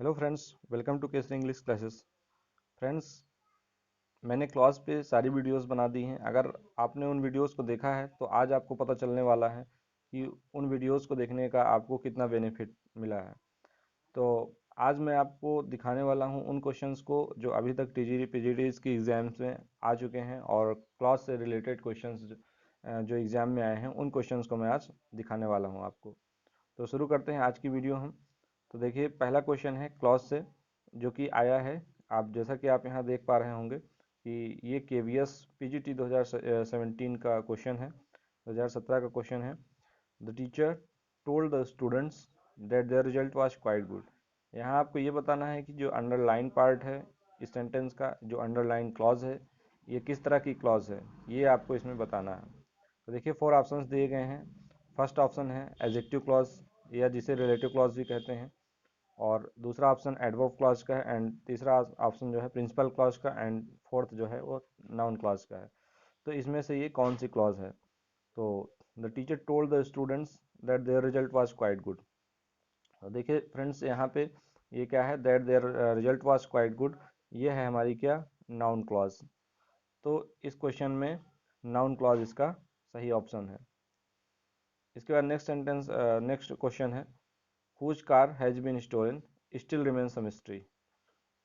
Hello friends, welcome to Kesari English classes. Friends, मैंने class पे सारी वीडियोस बना दी हैं। अगर आपने उन वीडियोस को देखा है तो आज आपको पता चलने वाला है कि उन वीडियोस को देखने का आपको कितना बेनिफिट मिला है। तो आज मैं आपको दिखाने वाला हूं उन क्वेश्चंस को जो अभी तक टीजीटी पीजीटीज की एग्जाम्स में आ चुके हैं और क्लास से रिलेटेड क्वेश्चंस जो एग्ज़ाम में आए हैं उन क्वेश्चंस को मैं आज दिखाने वाला हूँ आपको। तो शुरू करते हैं आज की वीडियो हम। तो देखिए, पहला क्वेश्चन है क्लॉज से जो कि आया है। आप जैसा कि आप यहाँ देख पा रहे होंगे कि ये केवीएस पीजीटी 2017 का क्वेश्चन है, 2017 का क्वेश्चन है। The teacher told the students that there result was quite good. यहाँ आपको ये बताना है कि जो अंडरलाइन पार्ट है इस सेंटेंस का, जो अंडरलाइन क्लॉज है, ये किस तरह की क्लॉज है, ये आपको इसमें बताना है। तो देखिए, 4 ऑप्शंस दिए गए हैं। फर्स्ट ऑप्शन है एडजेक्टिव क्लॉज या जिसे रिलेटिव क्लॉज भी कहते हैं, और दूसरा ऑप्शन एडवर्ब क्लॉज का है, एंड तीसरा ऑप्शन जो है प्रिंसिपल क्लॉज का, एंड फोर्थ जो है वो नाउन क्लॉज का है। तो इसमें से ये कौन सी क्लॉज है? तो the teacher told the students that there result was quite good. तो देखिए फ्रेंड्स, यहाँ पे ये क्या है, that there result was quite good, ये है हमारी क्या, नाउन क्लॉज। तो इस क्वेश्चन में नाउन क्लॉज इसका सही ऑप्शन है। इसके बाद नेक्स्ट क्वेश्चन है whose car has been stolen still remains a mystery.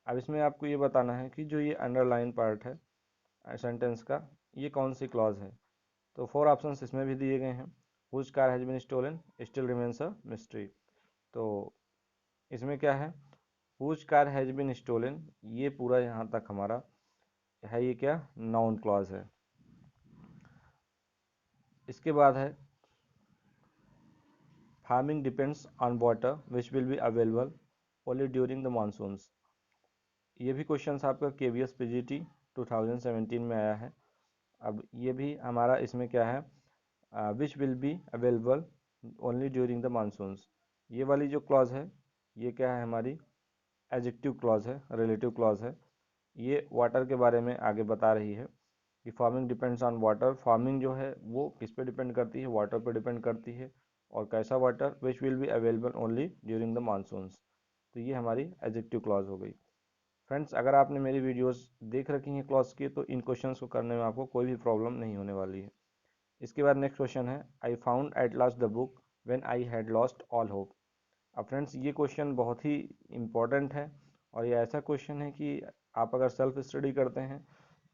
अब इसमें आपको ये बताना है कि जो ये अंडरलाइन पार्ट है सेंटेंस का, ये कौन सी क्लॉज है। तो 4 ऑप्शंस इसमें भी दिए गए हैं। Whose car has been stolen still remains a mystery. तो इसमें क्या है, whose car has been stolen, ये पूरा यहाँ तक हमारा है, ये क्या, नाउन क्लॉज है। इसके बाद है farming depends on water which will be available only during the monsoons. ये भी क्वेश्चन आपका केवीएस पीजीटी 2017 में आया है। अब ये भी हमारा इसमें क्या है, which will be available only during the monsoons. ये वाली जो क्लॉज है ये क्या है, हमारी एडजेक्टिव क्लॉज है, रिलेटिव क्लॉज है। ये वाटर के बारे में आगे बता रही है कि farming depends on water. Farming जो है वो किस पे डिपेंड करती है, वाटर पे डिपेंड करती है। और कैसा water, which will be available only during the monsoons. तो ये हमारी एडजेक्टिव क्लॉज हो गई। फ्रेंड्स, अगर आपने मेरी वीडियोस देख रखी हैं क्लॉज की तो इन क्वेश्चंस को करने में आपको कोई भी प्रॉब्लम नहीं होने वाली है। इसके बाद नेक्स्ट क्वेश्चन है I found at last the book when I had lost all hope. अब फ्रेंड्स, ये क्वेश्चन बहुत ही इम्पोर्टेंट है और ये ऐसा क्वेश्चन है कि आप अगर सेल्फ स्टडी करते हैं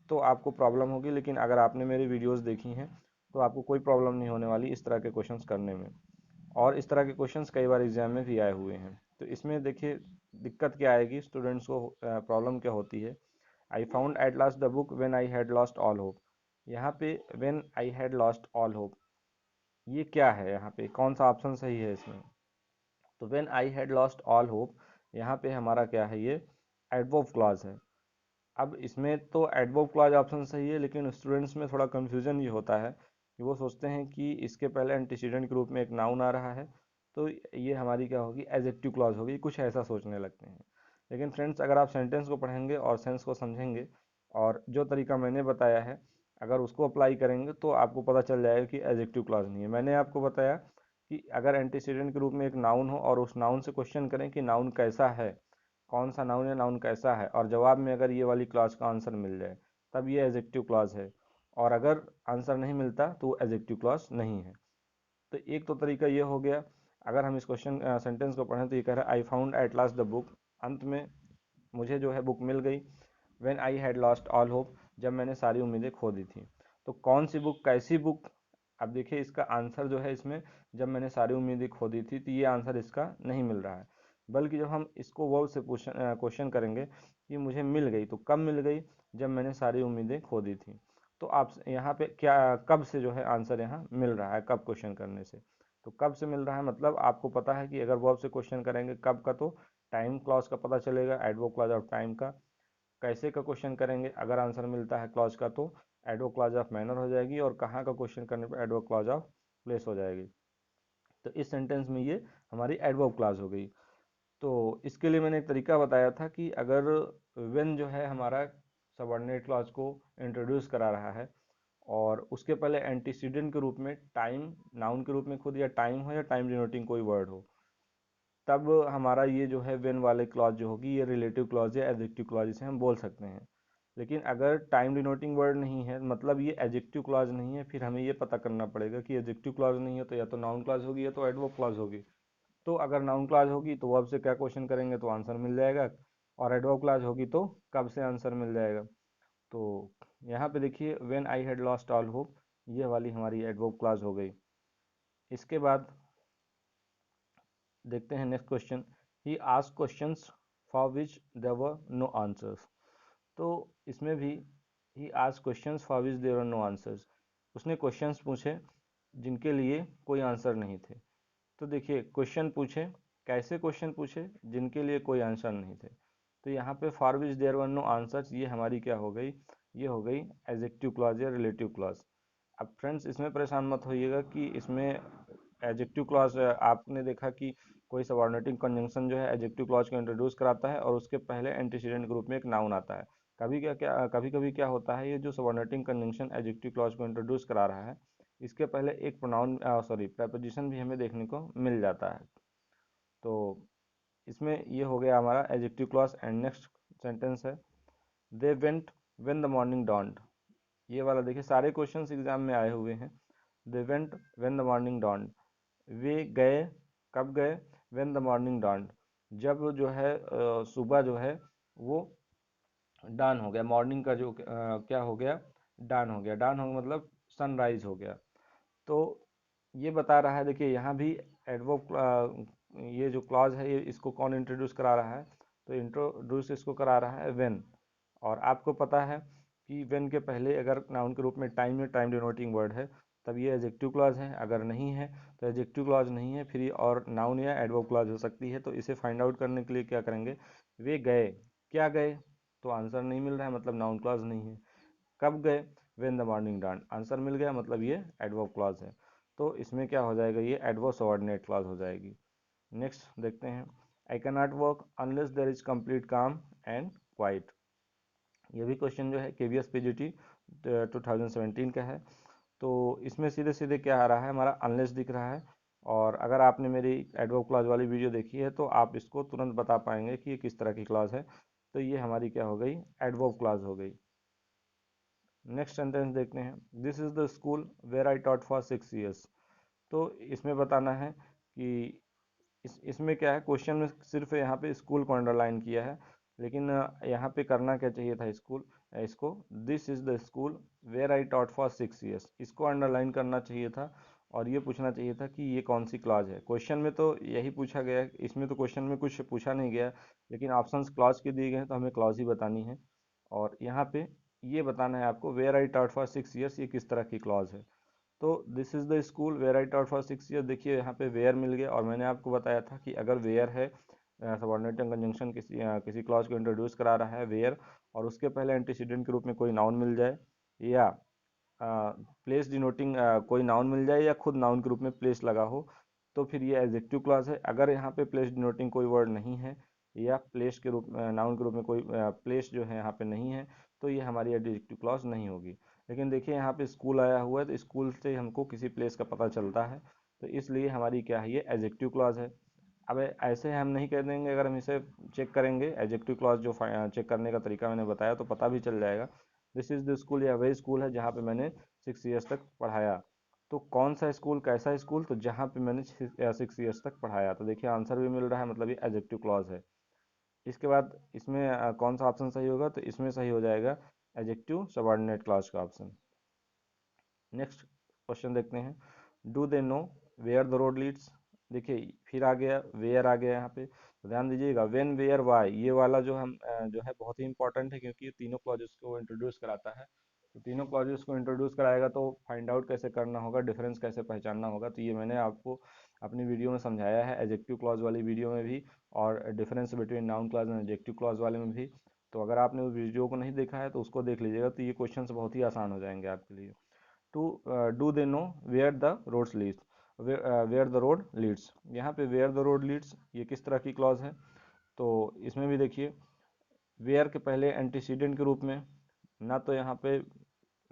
तो आपको प्रॉब्लम होगी, लेकिन अगर आपने मेरी वीडियोस देखी हैं तो आपको कोई प्रॉब्लम नहीं होने वाली इस तरह के क्वेश्चंस करने में। और इस तरह के क्वेश्चंस कई बार एग्जाम में भी आए हुए हैं। तो इसमें देखिए दिक्कत क्या आएगी, स्टूडेंट्स को प्रॉब्लम क्या होती है। I found at last the book when I had lost all hope. यहाँ पे when I had lost all hope, ये क्या है, यहाँ पे कौन सा ऑप्शन सही है इसमें? तो when I had lost all hope, यहाँ पे हमारा क्या है, ये एडवर्ब क्लॉज है। अब इसमें तो एडवर्ब क्लॉज ऑप्शन सही है, लेकिन स्टूडेंट्स में थोड़ा कंफ्यूजन ये होता है कि वो सोचते हैं कि इसके पहले एंटीसीडेंट के रूप में एक नाउन आ रहा है तो ये हमारी क्या होगी, एडजेक्टिव क्लॉज होगी, कुछ ऐसा सोचने लगते हैं। लेकिन फ्रेंड्स, अगर आप सेंटेंस को पढ़ेंगे और सेंस को समझेंगे और जो तरीका मैंने बताया है अगर उसको अप्लाई करेंगे तो आपको पता चल जाएगा कि एडजेक्टिव क्लॉज नहीं है। मैंने आपको बताया कि अगर एंटीसीडेंट के रूप में एक नाउन हो और उस नाउन से क्वेश्चन करें कि नाउन कैसा है, कौन सा नाउन है, नाउन कैसा है, और जवाब में अगर ये वाली क्लॉज का आंसर मिल जाए तब ये एडजेक्टिव क्लॉज है, और अगर आंसर नहीं मिलता तो वो एडजेक्टिव क्लॉज नहीं है। तो एक तो तरीका ये हो गया। अगर हम इस क्वेश्चन सेंटेंस को पढ़ें तो ये कह रहा है I found at last the book, अंत में मुझे जो है बुक मिल गई। When I had lost all hope, जब मैंने सारी उम्मीदें खो दी थी। तो कौन सी बुक, कैसी बुक? अब देखिए इसका आंसर जो है इसमें, जब मैंने सारी उम्मीदें खो दी थी, तो ये आंसर इसका नहीं मिल रहा है। बल्कि जब हम इसको वर्ब से क्वेश्चन करेंगे कि मुझे मिल गई, तो कब मिल गई, जब मैंने सारी उम्मीदें खो दी थी। तो आप यहाँ पे क्या, कब से जो है आंसर यहाँ मिल रहा है, कब क्वेश्चन करने से। तो कब से मिल रहा है मतलब आपको पता है कि अगर वर्ब से क्वेश्चन करेंगे कब का, तो टाइम क्लॉज का पता चलेगा, एडवर्ब क्लॉज ऑफ टाइम का। कैसे का क्वेश्चन करेंगे अगर आंसर मिलता है क्लॉज का, तो एडवर्ब क्लॉज ऑफ मैनर हो जाएगी, और कहाँ का क्वेश्चन करने पर एडवर्ब क्लॉज ऑफ प्लेस हो जाएगी। तो इस सेंटेंस में ये हमारी एडवर्ब क्लॉज हो गई। तो इसके लिए मैंने एक तरीका बताया था कि अगर व्हेन जो है हमारा सबऑर्डिनेट क्लॉज को इंट्रोड्यूस करा रहा है और उसके पहले एंटीसीडेंट के रूप में टाइम, नाउन के रूप में खुद या टाइम हो या टाइम डिनोटिंग कोई वर्ड हो, तब हमारा ये जो है व्हेन वाले क्लॉज जो होगी ये रिलेटिव क्लॉज या एडजेक्टिव क्लॉज इसे हम बोल सकते हैं। लेकिन अगर टाइम डिनोटिंग वर्ड नहीं है, मतलब ये एडजेक्टिव क्लॉज नहीं है, फिर हमें ये पता करना पड़ेगा कि एडजेक्टिव क्लॉज नहीं है तो या तो नाउन क्लॉज होगी या तो एडवर्ब क्लॉज होगी। तो अगर नाउन क्लॉज होगी तो वर्ब से क्या क्वेश्चन करेंगे तो आंसर मिल जाएगा, और एडवर्ब क्लॉज होगी तो कब से आंसर मिल जाएगा। तो यहाँ पे देखिए when I had lost all hope, ये वाली हमारी एडवर्ब क्लॉज हो गई। इसके बाद देखते हैं next question, he asked questions for which there were no answers. तो इसमें भी he asked questions for which there were no answers, उसने क्वेश्चंस पूछे जिनके लिए कोई आंसर नहीं थे। तो देखिए क्वेश्चन पूछे, कैसे क्वेश्चन पूछे, जिनके लिए कोई आंसर नहीं थे। तो यहाँ पे for which there were no answers, ये हमारी क्या हो गई, ये हो गई एडजेक्टिव क्लॉज या रिलेटिव क्लॉज। अब फ्रेंड्स इसमें परेशान मत होइएगा कि इसमें एडजेक्टिव क्लॉज आपने देखा कि कोई सबऑर्डिनेटिंग कंजंक्शन जो है एडजेक्टिव क्लॉज को इंट्रोड्यूस कराता है और उसके पहले एंटीसीडेंट ग्रुप में एक नाउन आता है। कभी कभी क्या होता है, ये जो सबऑर्डिनेटिंग कंजंक्शन एडजेक्टिव क्लॉज को इंट्रोड्यूस करा रहा है इसके पहले एक प्रोनाउन preposition भी हमें देखने को मिल जाता है। तो इसमें ये हो गया हमारा adjective clause. And next sentence है, they went when the morning dawned. ये वाला देखिए सारे क्वेश्चंस एग्जाम में आए हुए हैं। They went when the morning dawned, वे गए, कब गए, व्हेन द मॉर्निंग डॉन्ड, जब जो है सुबह जो है वो डान हो गया, मॉर्निंग का जो क्या हो गया, डान हो गया। डान हो गया मतलब सनराइज हो गया। तो ये बता रहा है, देखिए यहाँ भी एडवर्ब, ये जो क्लॉज है ये इसको कौन इंट्रोड्यूस करा रहा है, तो इंट्रोड्यूस इसको करा रहा है व्हेन। और आपको पता है कि व्हेन के पहले अगर नाउन के रूप में टाइम या टाइम डिनोटिंग वर्ड है तब ये एडजेक्टिव क्लॉज है, अगर नहीं है तो एडजेक्टिव क्लॉज नहीं है, फिर ये और नाउन या एडवर्ब क्लॉज हो सकती है। तो इसे फाइंड आउट करने के लिए क्या करेंगे, वे गए, क्या गए, तो आंसर नहीं मिल रहा है मतलब नाउन क्लॉज नहीं है। कब गए, when the morning dawn, answer मिल गया मतलब ये एडवर्ब क्लॉज है। तो इसमें क्या हो जाएगा, ये एडवर्ब सबऑर्डिनेट क्लॉज हो जाएगी। नेक्स्ट देखते हैं, I can not work unless there is complete calm and quiet. ये भी क्वेश्चन जो है केवीएस पीजीटी 2017 का है। तो इसमें सीधे सीधे क्या आ रहा है, हमारा अनलेस दिख रहा है। और अगर आपने मेरी एडवर्ब क्लॉज वाली वीडियो देखी है तो आप इसको तुरंत बता पाएंगे कि ये किस तरह की क्लॉज है। तो ये हमारी क्या हो गई, एडवर्ब क्लॉज हो गई। नेक्स्ट सेंटेंस देखते हैं, this is the school where I taught for 6 years। तो इसमें बताना है कि इसमें क्या है, क्वेश्चन में सिर्फ यहाँ पे स्कूल को अंडरलाइन किया है, लेकिन यहाँ पे करना क्या चाहिए था, इसको this is the school where I taught for 6 years इसको अंडरलाइन करना चाहिए था। और ये पूछना चाहिए था कि ये कौन सी क्लॉज है। क्वेश्चन में तो यही पूछा गया है, इसमें तो क्वेश्चन में कुछ पूछा नहीं गया, लेकिन ऑप्शंस क्लॉज के दिए गए हैं तो हमें क्लॉज ही बतानी है। और यहाँ पे ये बताना है आपको where I taught for 6 years ये किस तरह की क्लॉज है। तो this is the school where I taught for 6 years, देखिए यहाँ पे वेयर मिल गया। और मैंने आपको बताया था कि अगर वेयर है, सबऑर्डिनेट कंजंक्शन किसी क्लॉज को इंट्रोड्यूस करा रहा है वेयर, और उसके पहले एंटीसीडेंट के रूप में कोई नाउन मिल जाए, या प्लेस डिनोटिंग कोई नाउन मिल जाए, या खुद नाउन के रूप में प्लेस लगा हो, तो फिर ये एडजेक्टिव क्लॉज है। अगर यहाँ पे प्लेस डिनोटिंग कोई वर्ड नहीं है, या प्लेस के रूप नाउन के रूप में कोई प्लेस जो है यहाँ पे नहीं है, तो ये हमारी एडजेक्टिव क्लॉज नहीं होगी। लेकिन देखिए यहाँ पे स्कूल आया हुआ है तो स्कूल से हमको किसी प्लेस का पता चलता है, तो इसलिए हमारी क्या है, ये एडजेक्टिव क्लॉज है। अब ऐसे हम नहीं कह देंगे, अगर हम इसे चेक करेंगे एडजेक्टिव क्लॉज जो चेक करने का तरीका मैंने बताया तो पता भी चल जाएगा। दिस इज़ द स्कूल, या वही स्कूल है जहाँ पे मैंने 6 years तक पढ़ाया। तो कौन सा स्कूल, कैसा स्कूल, तो जहाँ पे मैंने 6 years तक पढ़ाया। तो देखिए आंसर भी मिल रहा है, मतलब ये एडजेक्टिव क्लॉज है। इसके बाद इसमें कौन सा ऑप्शन सही होगा, तो इसमें सही हो जाएगा एडजेक्टिव सबऑर्डिनेट क्लॉज का ऑप्शन। नेक्स्ट क्वेश्चन देखते हैं, do they know where the road leads. देखिए फिर आ गया वेयर, आ गया यहाँ पे, तो ध्यान दीजिएगा व्हेन वेयर वाई, ये वाला जो हम जो है बहुत ही इंपॉर्टेंट है, क्योंकि ये तीनों क्लॉजेस को इंट्रोड्यूस कराता है। तो तीनों क्लॉजेस को इंट्रोड्यूस कराएगा तो फाइंड आउट कैसे करना होगा, डिफरेंस कैसे पहचानना होगा, तो ये मैंने आपको अपनी वीडियो में समझाया है, एडजेक्टिव क्लॉज वाली वीडियो में भी, और difference between noun clause and adjective clause वाले में भी। तो अगर आपने उस वीडियो को नहीं देखा है तो उसको देख लीजिएगा, तो ये क्वेश्चन बहुत ही आसान हो जाएंगे आपके लिए। To do they know where the roads leads, where the road leads, यहाँ पे वेयर द रोड लीड्स ये किस तरह की क्लॉज है। तो इसमें भी देखिए वेयर के पहले एंटीसीडेंट के रूप में ना तो यहाँ पे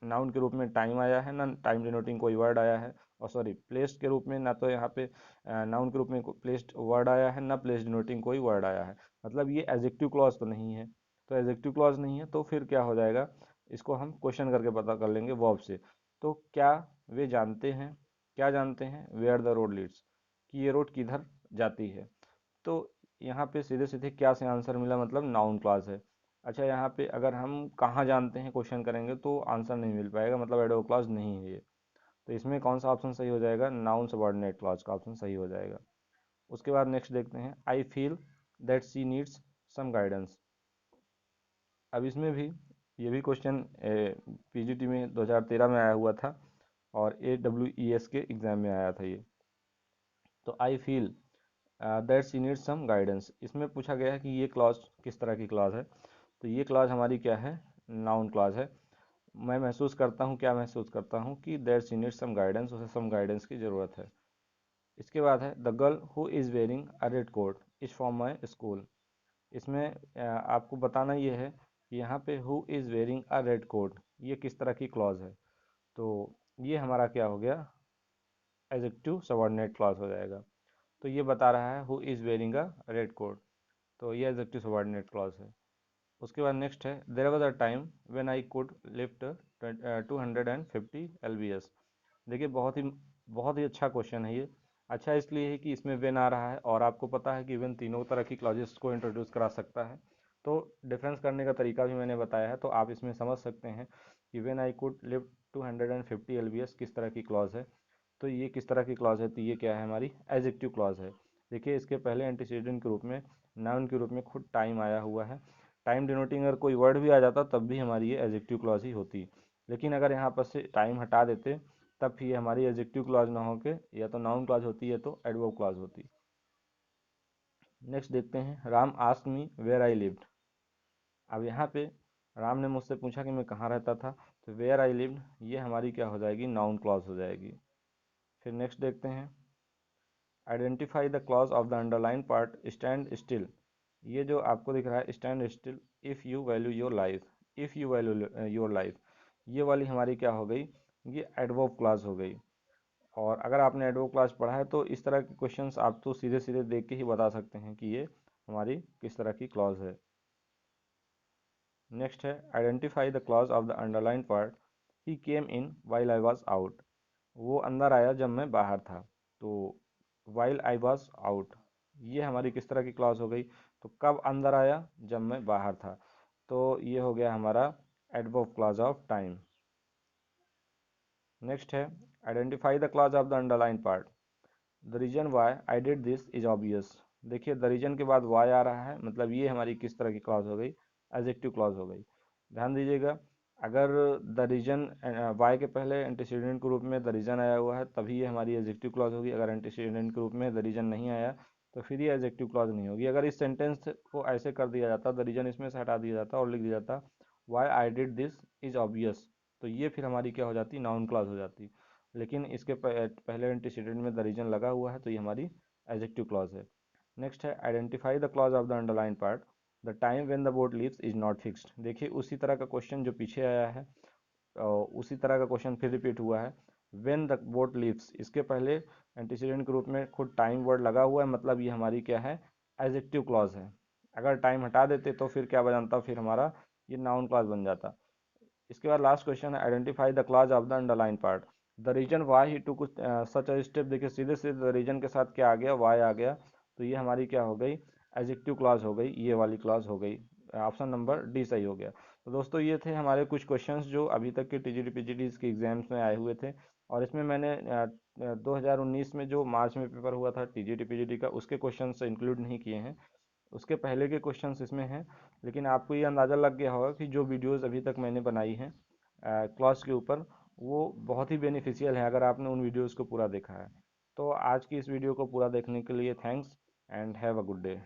नाउन के रूप में टाइम आया है, ना टाइम डिनोटिंग कोई वर्ड आया है, और सॉरी प्लेस्ड के रूप में ना तो यहाँ पे नाउन के रूप में प्लेस्ड वर्ड आया है, ना प्लेस्ड डिनोटिंग कोई वर्ड आया है, मतलब ये एडजेक्टिव क्लॉज तो नहीं है। तो एडजेक्टिव क्लॉज नहीं है तो फिर क्या हो जाएगा, इसको हम क्वेश्चन करके पता कर लेंगे वर्ब से। तो क्या वे जानते हैं, क्या जानते हैं वेयर द रोड लीड्स, कि ये रोड किधर जाती है। तो यहाँ पे सीधे सीधे क्या से आंसर मिला, मतलब नाउन क्लॉज है। अच्छा, यहाँ पे अगर हम कहाँ जानते हैं क्वेश्चन करेंगे तो आंसर नहीं मिल पाएगा, मतलब एडवर्ब क्लॉज नहीं है ये। तो इसमें कौन सा ऑप्शन सही हो जाएगा, नाउन सबॉर्डिनेट क्लॉज का ऑप्शन सही हो जाएगा। उसके बाद नेक्स्ट देखते हैं, I feel that she needs some guidance. अब इसमें भी ये भी क्वेश्चन पीजीटी में 2013 में आया हुआ था और AWES के एग्ज़ाम में आया था ये। तो I feel that she needs some guidance, इसमें पूछा गया है कि ये क्लॉज किस तरह की क्लॉज है। तो ये क्लॉज हमारी क्या है, नाउन क्लॉज है। मैं महसूस करता हूँ, क्या महसूस करता हूँ कि that she needs some guidance, उसे सम गाइडेंस की ज़रूरत है। इसके बाद है the girl who is wearing a red coat is from my school. इसमें आपको बताना ये है कि यहाँ पे who is wearing a red coat ये किस तरह की क्लॉज है। तो ये हमारा क्या हो गया, एडजेक्टिव सबॉर्डिनेट क्लॉज हो जाएगा। तो ये बता रहा है who is wearing a red coat, तो ये एडजेक्टिव सबॉर्डिनेट क्लॉज है। उसके बाद नेक्स्ट है there was a time when I could lift 250 lbs। देखिए बहुत ही अच्छा क्वेश्चन है ये। अच्छा इसलिए है कि इसमें वेन आ रहा है और आपको पता है कि वेन तीनों तरह की क्लॉजेस को इंट्रोड्यूस करा सकता है। तो डिफरेंस करने का तरीका भी मैंने बताया है, तो आप इसमें समझ सकते हैं कि when I could lift 250 lbs किस तरह की क्लॉज है। तो ये किस तरह की क्लॉज है, तो ये क्या है, हमारी एडजेक्टिव क्लॉज है। देखिए इसके पहले एंटीसीडेंट के रूप में, नाउन के रूप में खुद टाइम आया हुआ है। टाइम डिनोटिंग अगर कोई वर्ड भी आ जाता तब भी हमारी ये एडजेक्टिव क्लॉज ही होती। लेकिन अगर यहाँ पर से टाइम हटा देते तब ये हमारी एडजेक्टिव क्लॉज ना होके या तो नाउन क्लॉज होती है तो एडवर्ब क्लॉज होती। नेक्स्ट देखते हैं, Ram asked me where I lived. अब यहाँ पे राम ने मुझसे पूछा कि मैं कहाँ रहता था, तो वेयर आई लिव्ड ये हमारी क्या हो जाएगी, नाउन क्लॉज हो जाएगी। फिर नेक्स्ट देखते हैं, identify the clause of the underline part stand still. ये जो आपको दिख रहा है stand still, if you value your life, if you value your life, ये वाली हमारी क्या हो गई, ये एडवर्ब क्लॉज हो गई। और अगर आपने एडवर्ब क्लॉज पढ़ा है तो इस तरह के क्वेश्चंस आप तो सीधे सीधे देख के ही बता सकते हैं कि ये हमारी किस तरह की क्लॉज है। नेक्स्ट है identify the clause of the underline part, he came in while I was out. वो अंदर आया जब मैं बाहर था। तो वाइल आई वॉज आउट ये हमारी किस तरह की क्लॉज हो गई, तो कब अंदर आया, जब मैं बाहर था। तो ये हो गया हमारा adverb clause of time. Next है identify the clause of the underline part, the reason why I did this is obvious. देखिए द रीजन के बाद वाई आ रहा है, मतलब ये हमारी किस तरह की क्लॉज हो गई, एडजेक्टिव क्लॉज हो गई। ध्यान दीजिएगा, अगर द रीजन वाई के पहले एंटीसीडेंट के रूप में द रीजन आया हुआ है तभी ये हमारी एडजेक्टिव क्लॉज होगी। अगर एंटीसीडेंट के रूप में द रीजन नहीं आया तो फिर ये एडजेक्टिव क्लॉज नहीं होगी। अगर इस सेंटेंस को ऐसे कर दिया जाता, द रीजन इसमें से हटा दिया जाता और लिख दिया जाता why I did this is obvious, तो ये फिर हमारी क्या हो जाती, नाउन क्लॉज हो जाती। लेकिन इसके पहले एंटीसीडेंट में द रीजन लगा हुआ है तो ये हमारी एडजेक्टिव क्लॉज है। नेक्स्ट है identify the clause of the underline part, the time when the boat leaves is not fixed. देखिए उसी तरह का क्वेश्चन जो पीछे आया है उसी तरह का क्वेश्चन फिर रिपीट हुआ है। व्हेन द बोट लीव्स, इसके पहले एंटीसीडेंट के रूप में खुद टाइम वर्ड लगा हुआ है, मतलब ये हमारी क्या है, एडजेक्टिव क्लॉज है। अगर टाइम हटा देते तो फिर क्या बन जाता, फिर हमारा ये नाउन क्लॉज बन जाता। इसके बाद लास्ट क्वेश्चन है identify the clause of the underline part, the reason why he took such a step. देखिए सीधे सीधे द रीजन के साथ क्या आ गया, वाई आ गया, तो ये हमारी क्या हो गई, एडजेक्टिव क्लॉज हो गई, ये वाली क्लॉज हो गई। ऑप्शन नंबर डी सही हो गया। तो दोस्तों ये थे हमारे कुछ क्वेश्चंस जो अभी तक के टीजीटी पीजीटी के एग्जाम्स में आए हुए थे। और इसमें मैंने 2019 में जो मार्च में पेपर हुआ था टीजीटी पीजीटी का उसके क्वेश्चंस इंक्लूड नहीं किए हैं, उसके पहले के क्वेश्चंस इसमें हैं। लेकिन आपको ये अंदाज़ा लग गया होगा कि जो वीडियोस अभी तक मैंने बनाई हैं क्लास के ऊपर वो बहुत ही बेनिफिशियल है अगर आपने उन वीडियोस को पूरा देखा है। तो आज की इस वीडियो को पूरा देखने के लिए thanks and have a good day.